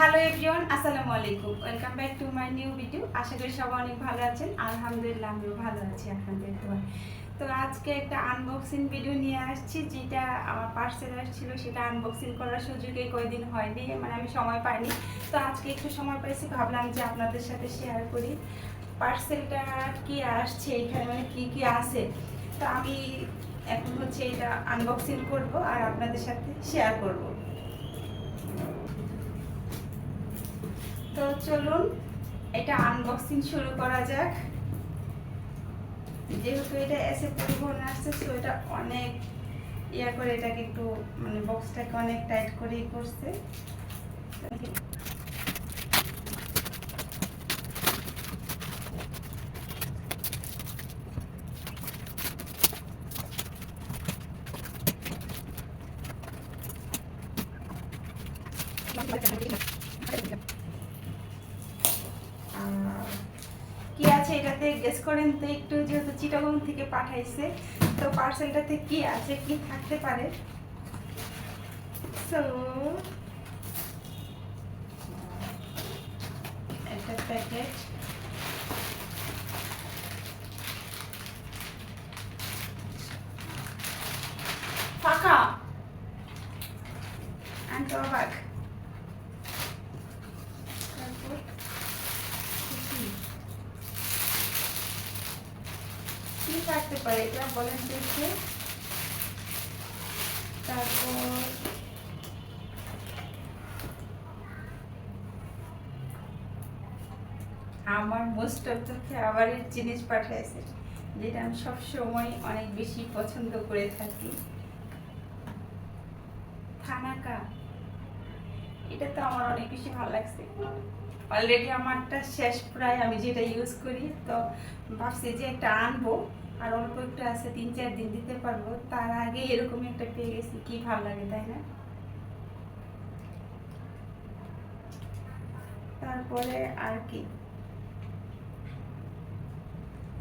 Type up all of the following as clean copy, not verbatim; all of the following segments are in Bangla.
হ্যালো এভরিওয়ান, আসসালামু আলাইকুম। Welcome back to my new video. আশা করি সবাই অনেক ভালো আছেন। আলহামদুলিল্লাহ আমিও ভালো আছি আপনাদের দোয়ায়। তো আজকে একটা আনবক্সিং ভিডিও নিয়ে আসছি, যেটা আমার পার্সেল আসছিল সেটা আনবক্সিং করার সুযোগে কয়েকদিন হয়নি, মানে আমি সময় পাইনি। তো আজকে একটু সময় পাইছি, ভাবলাম যে আপনাদের সাথে শেয়ার করি পার্সেলটা কি আসছে, এখানে মানে কি কি আছে। তো আমি এখন হচ্ছে এটা আনবক্সিং করব আর আপনাদের সাথে শেয়ার করব। তো চলুন এটা আনবক্সিং শুরু করা যাক। যেহেতু এটা এসে পরিবহন আসছে, তো এটা অনেক করে এটাকে একটু মানে বক্সটাকে অনেক টাইট করেই করছে। কি আছে এটাতে গেস করেন তো একটু, যেহেতু চিটাগং থেকে পাঠাইছে, তো পার্সেলটাতে কি আছে, কি থাকতে পারে। সো একটা প্যাকেট, ফাঁকা, and অবাক। তারপর কি থাকতে পারে এটা বলেন দেখে। তারপর আমার মোস্ট অফ দ্য ফেভারিট জিনিস পাঠাইছে, যেটা আমি সবসময় অনেক বেশি পছন্দ করে থাকি, থানাকা। এটা তো আমার অনেক বেশি ভালো লাগছে। অলরেডি আমারটা শেষ প্রায়, আমি যেটা ইউজ করি। তো ভাবছি যে একটা আনবো, আর অল্প একটু আছে, 3-4 দিন দিতে পারবো। তার আগে এরকম একটা পেয়ে গেছি, কি ভালো লাগে তাই না। তারপরে আর কি,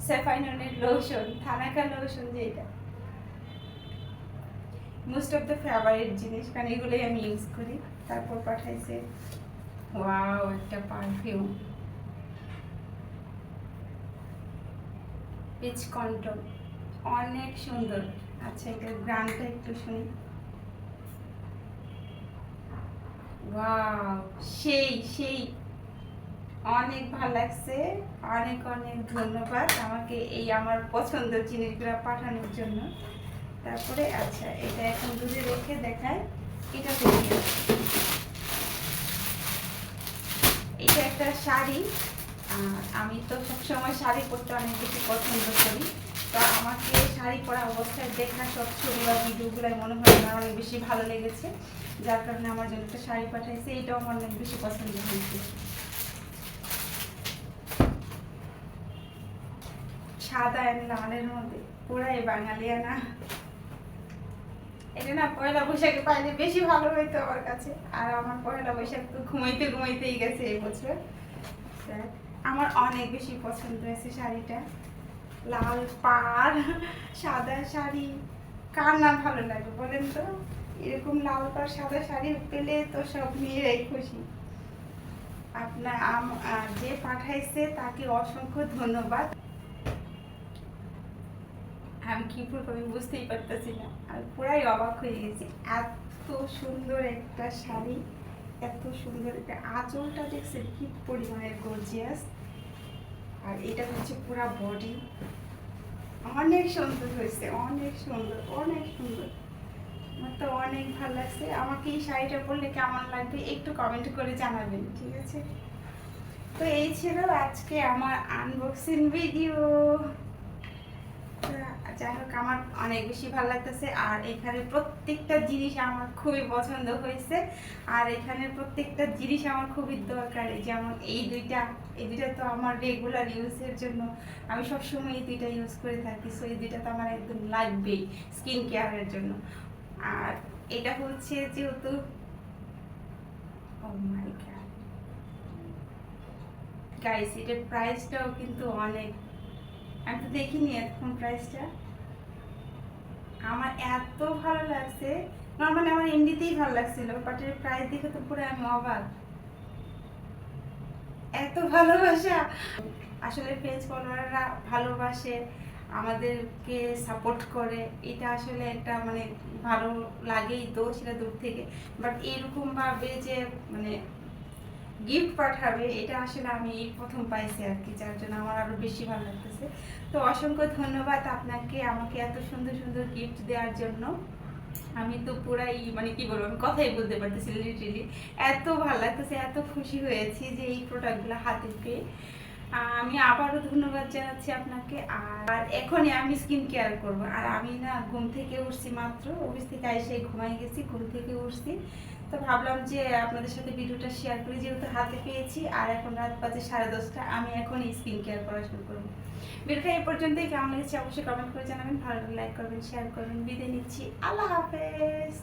সেফাইননের লোশন, থানাকা লোশন, যেটা মোস্ট অফ দ্য ফেভারিট জিনিস, কারণ এগুলোই আমি ইউজ করি। তারপর পাঠাইছে ওয়াও একটা পারফিউম, পিচ কন্ট্রোল, অনেক সুন্দর। আচ্ছা এটার গ্রানটা একটু শুনি। ওয়াও, সেই সেই, অনেক ভালো লাগছে। অনেক অনেক ধন্যবাদ আমাকে এই আমার পছন্দের জিনিসগুলো পাঠানোর জন্য। তারপরে আচ্ছা এটা এখন দূরে রেখে দেখায়, এটা দেখি। এটা একটা শাড়ি। আমি তো সবসময় শাড়ি পরতে অনেক বেশি পছন্দ করি। তো আমাকে শাড়ি পরা অবস্থায় দেখা সব ছবি বা ভিডিওগুলো মনে হয় আমার অনেক বেশি ভালো লেগেছে, যার কারণে আমার জন্য একটা শাড়ি পাঠাইছে। এটাও আমার অনেক বেশি পছন্দ হয়েছে। সাদা আর লালের মধ্যে পুরাই বাঙালিয়ানা। এটা না পয়লা বৈশাখে পাইলে বেশি ভালো হইতো আমার কাছে। আর আমার পয়লা বৈশাখ তো ঘুমাইতে ঘুমাইতেই গেছে এই বছর। আমার অনেক বেশি পছন্দ হয়েছে শাড়িটা। লাল পাড়, সাদা শাড়ি, কার না ভালো লাগে বলেন তো। এরকম লাল পাড় সাদা শাড়ি পেলে তো সব মেয়েরাই খুশি। আপনার যে পাঠাইছে তাকে অসংখ্য ধন্যবাদ। আমি কি বলবো আমি বুঝতেই পারতেছি না, আমি পুরাই অবাক হয়ে গেছি। এত সুন্দর একটা শাড়ি, এত সুন্দর একটা আঁচলটা দেখছে কি পরিমাণের গর্জিয়াস। আর এটা হচ্ছে পুরা বডি, অনেক সুন্দর হয়েছে, অনেক সুন্দর, অনেক সুন্দর। আমার তো অনেক ভালো লাগছে। আমাকে এই শাড়িটা পরলে কেমন লাগবে একটু কমেন্ট করে জানাবেন, ঠিক আছে। তো এই ছিল আজকে আমার আনবক্সিং ভিডিও। যাই হোক, আমার অনেক বেশি ভালো লাগতেছে। আর এখানে প্রত্যেকটা জিনিস আমার খুবই পছন্দ হয়েছে। আর এখানে প্রত্যেকটা জিনিস আমার খুবই দরকারি, যেমন এই দুইটা তো আমার রেগুলার ইউজের জন্য, আমি সবসময় এই দুইটা ইউজ করে থাকি। সো এই দুইটা তো আমার একদম লাগবেই স্কিন কেয়ারের জন্য। আর এটা হচ্ছে যেহেতু, ও মাই গড গাইস, এটার প্রাইসটাও কিন্তু অনেক, আমি তো দেখিনি এখন প্রাইসটা। আমার এত ভালো লাগছে, নর্মালি আমার এমনিতেই ভালো লাগছিল, বাট এর প্রাইস দেখে তো পুরো আমি অবাক। এত ভালোবাসা। আসলে ফ্রেন্ডস ফলোয়াররা ভালোবাসে, আমাদেরকে সাপোর্ট করে, এটা আসলে একটা মানে ভালো লাগেই তো সেটা দূর থেকে। বাট এরকম ভাবে যে মানে গিফট পাঠাবে এটা আসলে আমি এই প্রথম পাইছি আর কি, যার জন্য আমার আরো বেশি ভালো লাগতেছে। তো অসংখ্য ধন্যবাদ আপনাকে আমাকে এত সুন্দর সুন্দর গিফট দেওয়ার জন্য। আমি তো পুরাই মানে কি বলবো, আমি কথাই বলতে পারতেছি লিটারেলি, এত ভালো লাগতেছে, এত খুশি হয়েছি যে এই প্রোডাক্টগুলো হাতে পেয়ে। আমি আবারও ধন্যবাদ জানাচ্ছি আপনাকে। আর এখনই আমি স্কিন কেয়ার করব। আর আমি না ঘুম থেকে উঠছি মাত্র, অফিস থেকে এসে ঘুমাই গেছি, ঘুম থেকে উঠছি, তো ভাবলাম যে আপনাদের সাথে ভিডিওটা শেয়ার করি, যেহেতু হাতে পেয়েছি। আর এখন রাত বাজে 10:30, আমি এখন স্কিন কেয়ার করা শুরু করবো। ভিডিওটা এই পর্যন্তই, কেমন লেগেছে অবশ্যই কমেন্ট করে জানাবেন, ভালো লাগলে লাইক করবেন, শেয়ার করবেন। বিদায় নিচ্ছি, আল্লাহ হাফেজ।